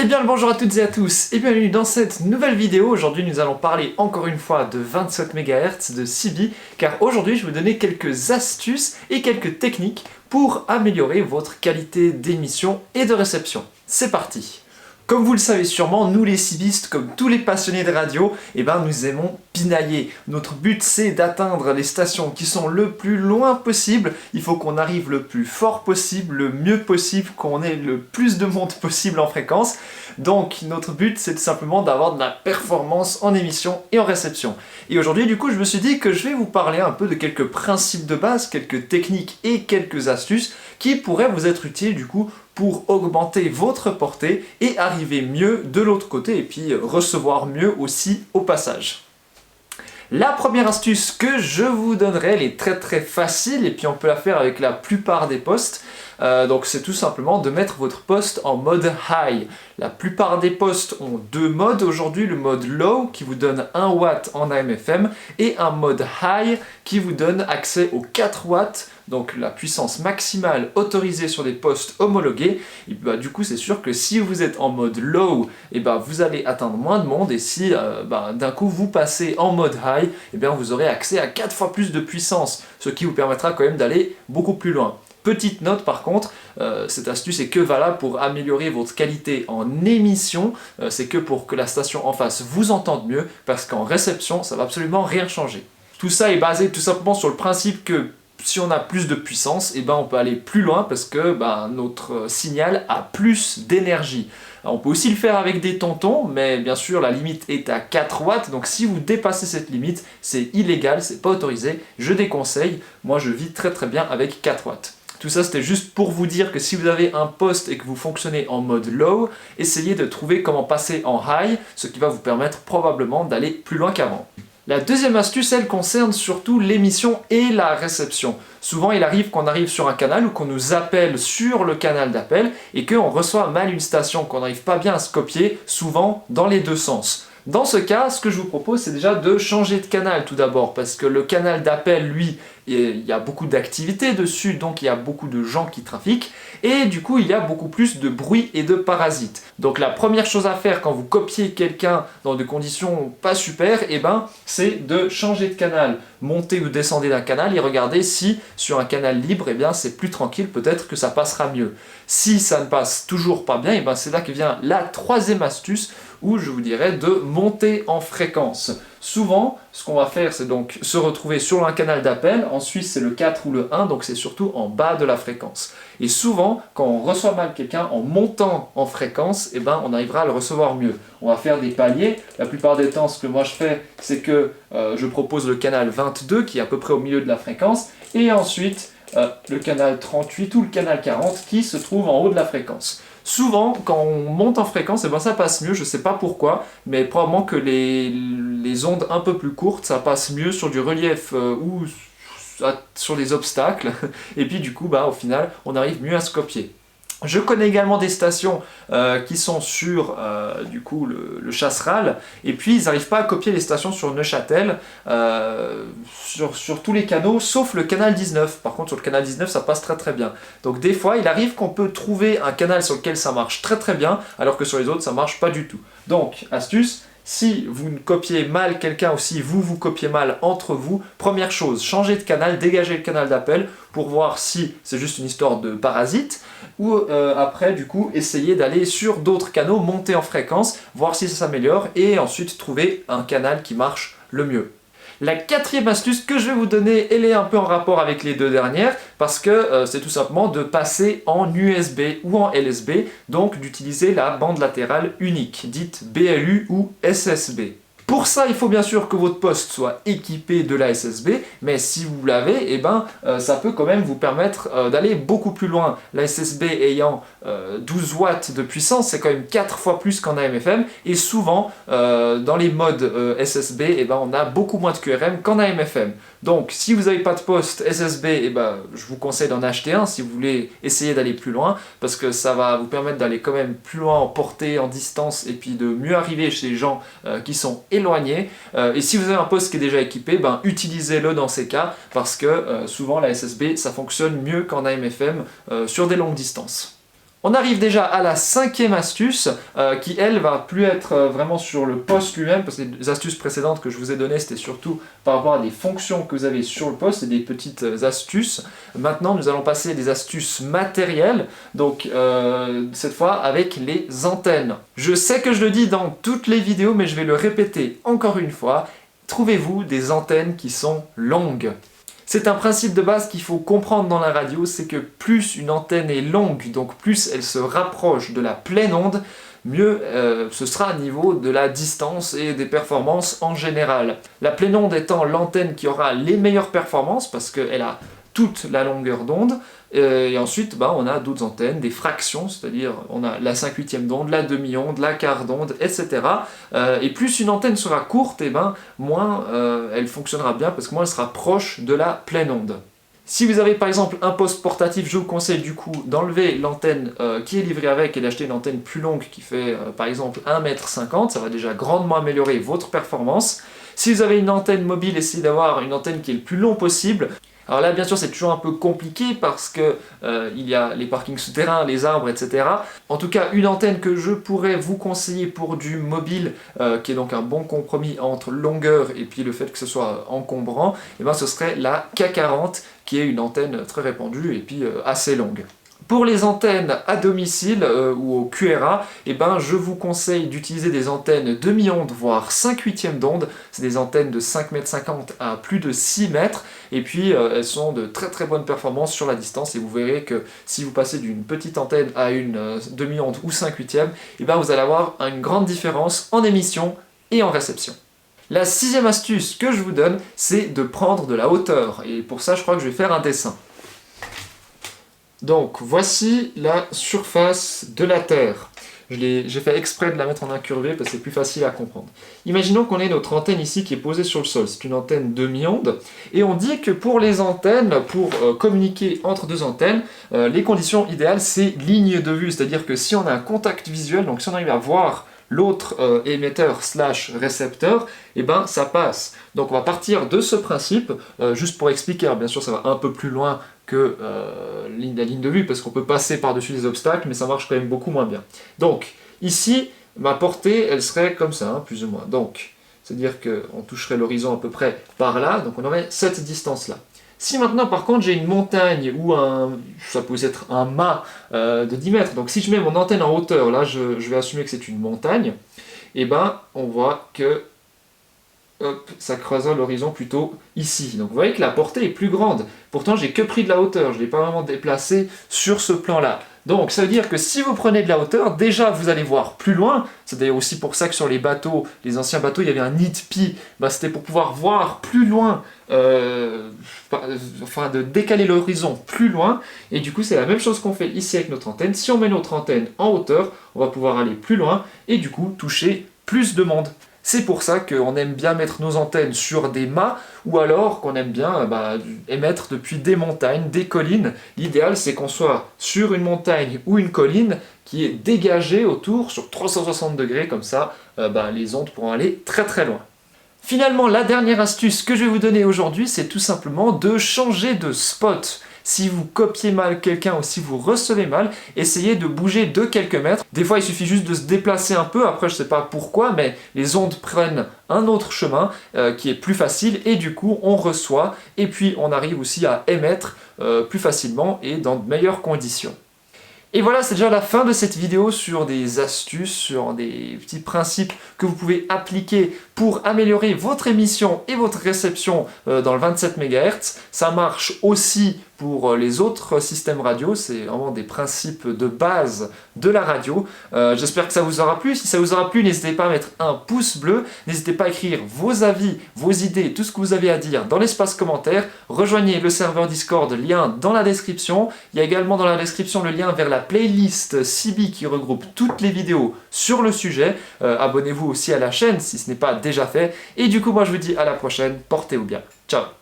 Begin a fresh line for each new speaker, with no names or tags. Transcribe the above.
Eh bien le bonjour à toutes et à tous et bienvenue dans cette nouvelle vidéo. Aujourd'hui nous allons parler encore une fois de 27 MHz de CB car aujourd'hui je vais vous donner quelques astuces et quelques techniques pour améliorer votre qualité d'émission et de réception. C'est parti! Comme vous le savez sûrement, nous les cibistes, comme tous les passionnés de radio, nous aimons pinailler. Notre but c'est d'atteindre les stations qui sont le plus loin possible. Il faut qu'on arrive le plus fort possible, le mieux possible, qu'on ait le plus de monde possible en fréquence. Donc notre but c'est tout simplement d'avoir de la performance en émission et en réception. Et aujourd'hui du coup je me suis dit que je vais vous parler un peu de quelques principes de base, quelques techniques et quelques astuces qui pourraient vous être utiles du coup pour augmenter votre portée et arriver mieux de l'autre côté et puis recevoir mieux aussi au passage. La première astuce que je vous donnerai, elle est très facile et puis on peut la faire avec la plupart des postes. Donc c'est tout simplement de mettre votre poste en mode high. La plupart des postes ont deux modes aujourd'hui, le mode low qui vous donne 1 watt en AM/FM et un mode high qui vous donne accès aux 4 watts, donc la puissance maximale autorisée sur des postes homologués. Et du coup c'est sûr que si vous êtes en mode low, vous allez atteindre moins de monde et si d'un coup vous passez en mode high, vous aurez accès à 4 fois plus de puissance, ce qui vous permettra quand même d'aller beaucoup plus loin. Petite note par contre, cette astuce est que valable pour améliorer votre qualité en émission, c'est que pour que la station en face vous entende mieux, parce qu'en réception ça va absolument rien changer. Tout ça est basé tout simplement sur le principe que si on a plus de puissance, on peut aller plus loin parce que notre signal a plus d'énergie. On peut aussi le faire avec des tontons, mais bien sûr la limite est à 4 watts, donc si vous dépassez cette limite, c'est illégal, c'est pas autorisé, je déconseille, moi je vis très bien avec 4 watts. Tout ça c'était juste pour vous dire que si vous avez un poste et que vous fonctionnez en mode low, essayez de trouver comment passer en high, ce qui va vous permettre probablement d'aller plus loin qu'avant. La deuxième astuce, elle concerne surtout l'émission et la réception. Souvent, il arrive qu'on arrive sur un canal ou qu'on nous appelle sur le canal d'appel et qu'on reçoit mal une station, qu'on n'arrive pas bien à se copier, souvent dans les deux sens. Dans ce cas, ce que je vous propose, c'est déjà de changer de canal tout d'abord, parce que le canal d'appel, lui, il y a beaucoup d'activité dessus, donc il y a beaucoup de gens qui trafiquent, et du coup il y a beaucoup plus de bruit et de parasites. Donc la première chose à faire quand vous copiez quelqu'un dans des conditions pas super, c'est de changer de canal. Montez ou descendez d'un canal et regardez si sur un canal libre, c'est plus tranquille, peut-être que ça passera mieux. Si ça ne passe toujours pas bien, c'est là que vient la troisième astuce, où je vous dirais de monter en fréquence. Souvent, ce qu'on va faire, c'est donc se retrouver sur un canal d'appel. En Suisse, c'est le 4 ou le 1, donc c'est surtout en bas de la fréquence. Et souvent, quand on reçoit mal quelqu'un en montant en fréquence, on arrivera à le recevoir mieux. On va faire des paliers. La plupart des temps, ce que moi je fais, c'est que je propose le canal 22, qui est à peu près au milieu de la fréquence, et ensuite le canal 38 ou le canal 40, qui se trouve en haut de la fréquence. Souvent, quand on monte en fréquence, ça passe mieux, je ne sais pas pourquoi, mais probablement que les ondes un peu plus courtes, ça passe mieux sur du relief ou sur des obstacles, et puis du coup, au final, on arrive mieux à se copier. Je connais également des stations qui sont sur le Chasseral, et puis ils n'arrivent pas à copier les stations sur Neuchâtel, sur tous les canaux, sauf le canal 19. Par contre, sur le canal 19, ça passe très bien. Donc des fois, il arrive qu'on peut trouver un canal sur lequel ça marche très bien, alors que sur les autres, ça marche pas du tout. Donc, astuce, si vous copiez mal quelqu'un ou si vous copiez mal entre vous, première chose, changez de canal, dégagez le canal d'appel pour voir si c'est juste une histoire de parasite ou après du coup essayez d'aller sur d'autres canaux, monter en fréquence, voir si ça s'améliore et ensuite trouver un canal qui marche le mieux. La quatrième astuce que je vais vous donner, elle est un peu en rapport avec les deux dernières parce que c'est tout simplement de passer en USB ou en LSB, donc d'utiliser la bande latérale unique, dite BLU ou SSB. Pour ça, il faut bien sûr que votre poste soit équipé de la SSB, mais si vous l'avez, ça peut quand même vous permettre d'aller beaucoup plus loin. La SSB ayant 12 watts de puissance, c'est quand même 4 fois plus qu'en AM/FM, et souvent, dans les modes SSB, on a beaucoup moins de QRM qu'en AM/FM. Donc, si vous n'avez pas de poste SSB, je vous conseille d'en acheter un si vous voulez essayer d'aller plus loin, parce que ça va vous permettre d'aller quand même plus loin en portée, en distance, et puis de mieux arriver chez les gens qui sont éloignés. Et si vous avez un poste qui est déjà équipé, utilisez-le dans ces cas, parce que souvent la SSB, ça fonctionne mieux qu'en AM/FM sur des longues distances. On arrive déjà à la 5e astuce qui, elle, va plus être vraiment sur le poste lui-même, parce que les astuces précédentes que je vous ai données, c'était surtout par rapport à des fonctions que vous avez sur le poste et des petites astuces. Maintenant, nous allons passer à des astuces matérielles, donc cette fois avec les antennes. Je sais que je le dis dans toutes les vidéos, mais je vais le répéter encore une fois. Trouvez-vous des antennes qui sont longues. C'est un principe de base qu'il faut comprendre dans la radio, c'est que plus une antenne est longue, donc plus elle se rapproche de la pleine onde, mieux ce sera au niveau de la distance et des performances en général. La pleine onde étant l'antenne qui aura les meilleures performances parce qu'elle a toute la longueur d'onde, et ensuite on a d'autres antennes, des fractions, c'est-à-dire on a la 5/8 d'onde, la demi-onde, la quart d'onde, etc. Et plus une antenne sera courte, moins elle fonctionnera bien parce que moins elle sera proche de la pleine onde. Si vous avez par exemple un poste portatif, je vous conseille du coup d'enlever l'antenne qui est livrée avec et d'acheter une antenne plus longue qui fait par exemple 1,50 m, ça va déjà grandement améliorer votre performance. Si vous avez une antenne mobile, essayez d'avoir une antenne qui est le plus long possible. Alors là, bien sûr, c'est toujours un peu compliqué parce que il y a les parkings souterrains, les arbres, etc. En tout cas, une antenne que je pourrais vous conseiller pour du mobile, qui est donc un bon compromis entre longueur et puis le fait que ce soit encombrant, ce serait la K40, qui est une antenne très répandue et puis assez longue. Pour les antennes à domicile ou au QRA, je vous conseille d'utiliser des antennes demi-onde, voire 5/8 d'onde. C'est des antennes de 5,50 m à plus de 6 mètres. Et puis, elles sont de très très bonnes performances sur la distance. Et vous verrez que si vous passez d'une petite antenne à une demi-onde ou 5/8, vous allez avoir une grande différence en émission et en réception. La 6e astuce que je vous donne, c'est de prendre de la hauteur. Et pour ça, je crois que je vais faire un dessin. Donc voici la surface de la Terre. J'ai fait exprès de la mettre en incurvé parce que c'est plus facile à comprendre. Imaginons qu'on ait notre antenne ici qui est posée sur le sol. C'est une antenne demi-onde. Et on dit que pour les antennes, pour communiquer entre deux antennes, les conditions idéales, c'est ligne de vue. C'est-à-dire que si on a un contact visuel, donc si on arrive à voir l'autre émetteur / récepteur, ça passe. Donc on va partir de ce principe, juste pour expliquer, alors bien sûr ça va un peu plus loin que la ligne de vue, parce qu'on peut passer par-dessus des obstacles, mais ça marche quand même beaucoup moins bien. Donc ici, ma portée, elle serait comme ça, plus ou moins. Donc, c'est-à-dire qu'on toucherait l'horizon à peu près par là, donc on aurait cette distance-là. Si maintenant par contre j'ai une montagne ou ça peut être un mât de 10 mètres, donc si je mets mon antenne en hauteur, là je vais assumer que c'est une montagne, on voit que ça creusera l'horizon plutôt ici. Donc vous voyez que la portée est plus grande. Pourtant j'ai que pris de la hauteur, je ne l'ai pas vraiment déplacé sur ce plan-là. Donc ça veut dire que si vous prenez de la hauteur, déjà vous allez voir plus loin. C'est d'ailleurs aussi pour ça que sur les bateaux, les anciens bateaux, il y avait un nid de pie. C'était pour pouvoir voir plus loin, de décaler l'horizon plus loin. Et du coup c'est la même chose qu'on fait ici avec notre antenne. Si on met notre antenne en hauteur, on va pouvoir aller plus loin et du coup toucher plus de monde. C'est pour ça qu'on aime bien mettre nos antennes sur des mâts ou alors qu'on aime bien émettre depuis des montagnes, des collines. L'idéal c'est qu'on soit sur une montagne ou une colline qui est dégagée autour sur 360 degrés, comme ça les ondes pourront aller très très loin. Finalement, la dernière astuce que je vais vous donner aujourd'hui, c'est tout simplement de changer de spot. Si vous copiez mal quelqu'un ou si vous recevez mal, essayez de bouger de quelques mètres. Des fois, il suffit juste de se déplacer un peu. Après, je ne sais pas pourquoi, mais les ondes prennent un autre chemin qui est plus facile et du coup, on reçoit et puis on arrive aussi à émettre plus facilement et dans de meilleures conditions. Et voilà, c'est déjà la fin de cette vidéo sur des astuces, sur des petits principes que vous pouvez appliquer pour améliorer votre émission et votre réception dans le 27 MHz. Ça marche aussi pour les autres systèmes radio, c'est vraiment des principes de base de la radio. J'espère que ça vous aura plu. Si ça vous aura plu, n'hésitez pas à mettre un pouce bleu, n'hésitez pas à écrire vos avis, vos idées, tout ce que vous avez à dire dans l'espace commentaire. Rejoignez le serveur Discord, lien dans la description. Il y a également dans la description le lien vers la playlist Sibi qui regroupe toutes les vidéos sur le sujet. Abonnez-vous aussi à la chaîne si ce n'est pas déjà fait. Et du coup, moi je vous dis à la prochaine, portez-vous bien. Ciao!